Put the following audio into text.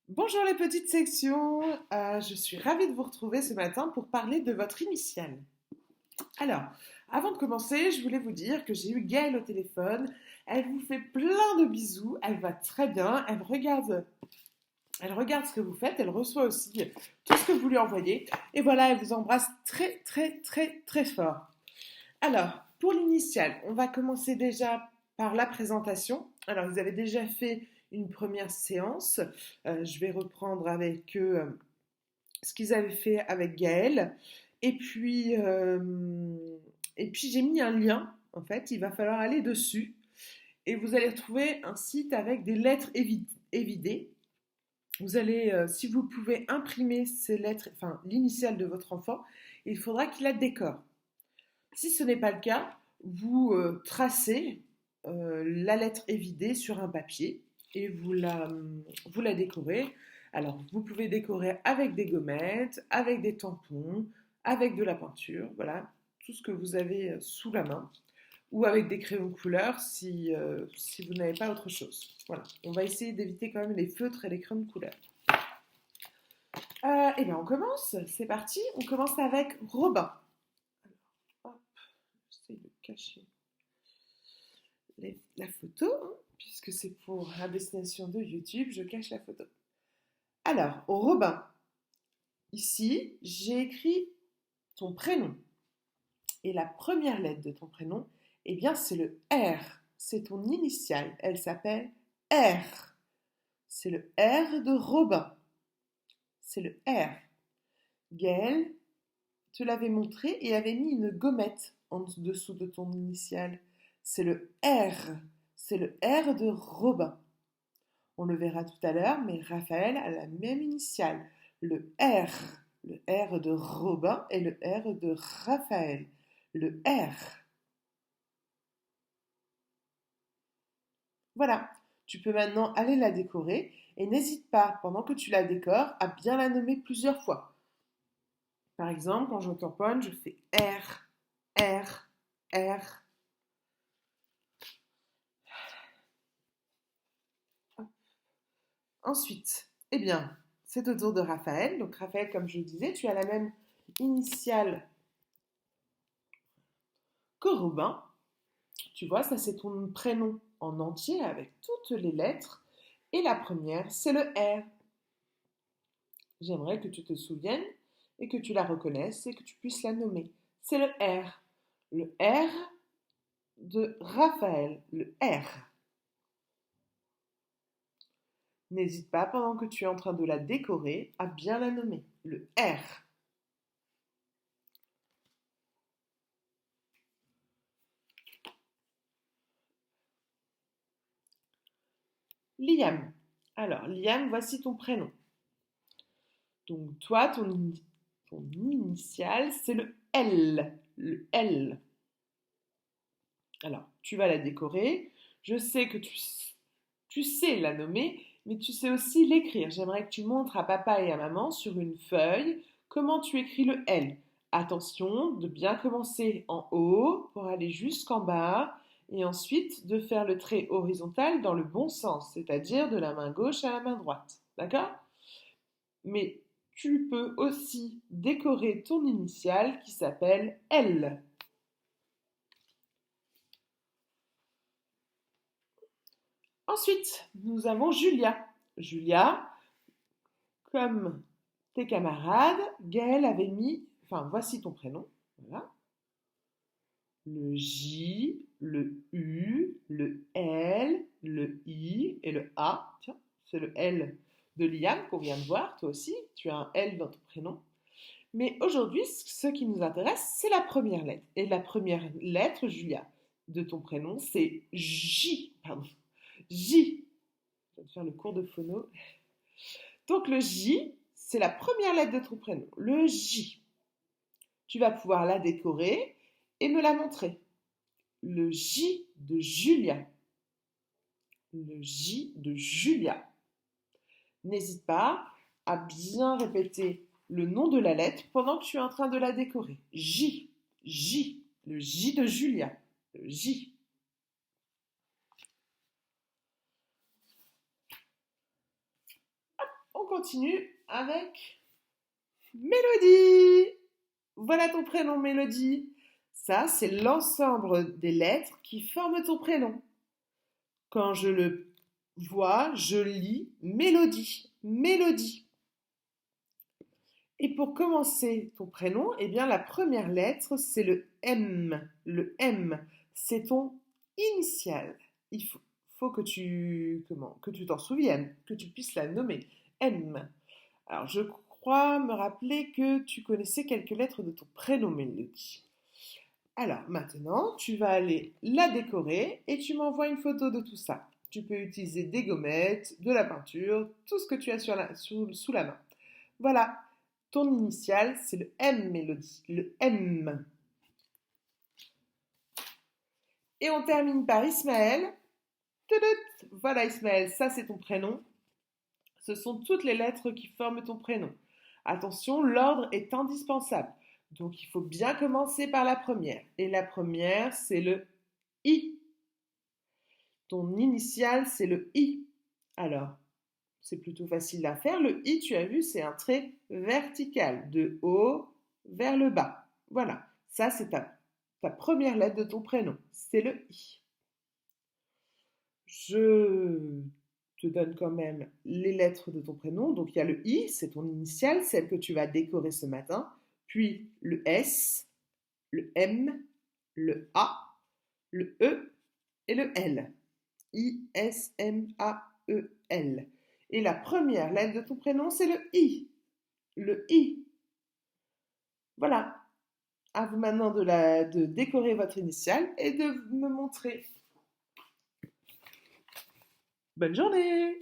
Bonjour les petites sections, je suis ravie de vous retrouver ce matin pour parler de votre initiale. Alors, avant de commencer, je voulais vous dire que j'ai eu Gaëlle au téléphone, elle vous fait plein de bisous, elle va très bien, elle regarde ce que vous faites, elle reçoit aussi tout ce que vous lui envoyez, et voilà, elle vous embrasse très très très très fort. Alors, pour l'initiale, on va commencer déjà par la présentation. Alors, vous avez déjà fait une première séance. Je vais reprendre avec eux ce qu'ils avaient fait avec Gaël. Et puis, euh, et puis j'ai mis un lien. En fait, il va falloir aller dessus. Et vous allez retrouver un site avec des lettres évidées. Vous allez, si vous pouvez imprimer ces lettres, enfin l'initiale de votre enfant, il faudra qu'il la décore. Si ce n'est pas le cas, vous tracez la lettre évidée sur un papier et vous la décorez. Alors, vous pouvez décorer avec des gommettes, avec des tampons, avec de la peinture, voilà, tout ce que vous avez sous la main, ou avec des crayons de couleur si vous n'avez pas autre chose. Voilà, on va essayer d'éviter quand même les feutres et les crayons de couleur. Eh bien, on commence, c'est parti, on commence avec Robin. Alors, hop, j'essaie de cacher la photo, hein, puisque c'est pour la destination de YouTube, je cache la photo. Alors, Robin, ici, j'ai écrit ton prénom. Et la première lettre de ton prénom, eh bien, c'est le R. C'est ton initiale. Elle s'appelle R. C'est le R de Robin. C'est le R. Gaël te l'avait montré et avait mis une gommette en dessous de ton initiale. C'est le R. C'est le R de Robin. On le verra tout à l'heure, mais Raphaël a la même initiale, le R. Le R de Robin et le R de Raphaël. Le R. Voilà, tu peux maintenant aller la décorer et n'hésite pas, pendant que tu la décores, à bien la nommer plusieurs fois. Par exemple, quand je tamponne, je fais R, R, R. Ensuite, eh bien, c'est au tour de Raphaël. Donc Raphaël, comme je le disais, tu as la même initiale que Robin. Tu vois, ça c'est ton prénom en entier avec toutes les lettres. Et la première, c'est le R. J'aimerais que tu te souviennes et que tu la reconnaisses et que tu puisses la nommer. C'est le R. Le R de Raphaël. Le R. N'hésite pas, pendant que tu es en train de la décorer, à bien la nommer. Le R. Liam. Alors, Liam, voici ton prénom. Donc, toi, ton initiale, c'est le L. Le L. Alors, tu vas la décorer. Je sais que tu sais la nommer, mais tu sais aussi l'écrire. J'aimerais que tu montres à papa et à maman sur une feuille comment tu écris le L. Attention de bien commencer en haut pour aller jusqu'en bas et ensuite de faire le trait horizontal dans le bon sens, c'est-à-dire de la main gauche à la main droite. D'accord? Mais tu peux aussi décorer ton initiale qui s'appelle L. Ensuite, nous avons Julia. Julia, comme tes camarades, Gaël avait mis, enfin voici ton prénom, voilà, le J, le U, le L, le I et le A. Tiens, c'est le L de Liam qu'on vient de voir, toi aussi, tu as un L dans ton prénom. Mais aujourd'hui, ce qui nous intéresse, c'est la première lettre. Et la première lettre, Julia, de ton prénom, c'est J. Pardon. J. Je vais te faire le cours de phono. Donc le J, c'est la première lettre de ton prénom. Le J. Tu vas pouvoir la décorer et me la montrer. Le J de Julia. Le J de Julia. N'hésite pas à bien répéter le nom de la lettre pendant que tu es en train de la décorer. J. J. Le J de Julia. Le J. On continue avec Mélodie. Voilà ton prénom, Mélodie. Ça, c'est l'ensemble des lettres qui forment ton prénom. Quand je le vois, je lis Mélodie. Mélodie. Et pour commencer ton prénom, eh bien la première lettre, c'est le M. Le M, c'est ton initiale. Il faut que que tu t'en souviennes, que tu puisses la nommer. M. Alors, je crois me rappeler que tu connaissais quelques lettres de ton prénom, Mélodie. Alors, maintenant, tu vas aller la décorer et tu m'envoies une photo de tout ça. Tu peux utiliser des gommettes, de la peinture, tout ce que tu as sous la main. Voilà, ton initiale, c'est le M, Mélodie, le M. Et on termine par Ismaël. Voilà, Ismaël, ça c'est ton prénom. Ce sont toutes les lettres qui forment ton prénom. Attention, l'ordre est indispensable. Donc, il faut bien commencer par la première. Et la première, c'est le I. Ton initiale, c'est le I. Alors, c'est plutôt facile à faire. Le I, tu as vu, c'est un trait vertical, de haut vers le bas. Voilà, ça c'est ta première lettre de ton prénom. C'est le I. Je te donne quand même les lettres de ton prénom. Donc, il y a le I, c'est ton initiale, celle que tu vas décorer ce matin. Puis le S, le M, le A, le E et le L. I-S-M-A-E-L. Et la première lettre de ton prénom, c'est le I. Le I. Voilà. À vous maintenant de décorer votre initiale et de me montrer. Bonne journée!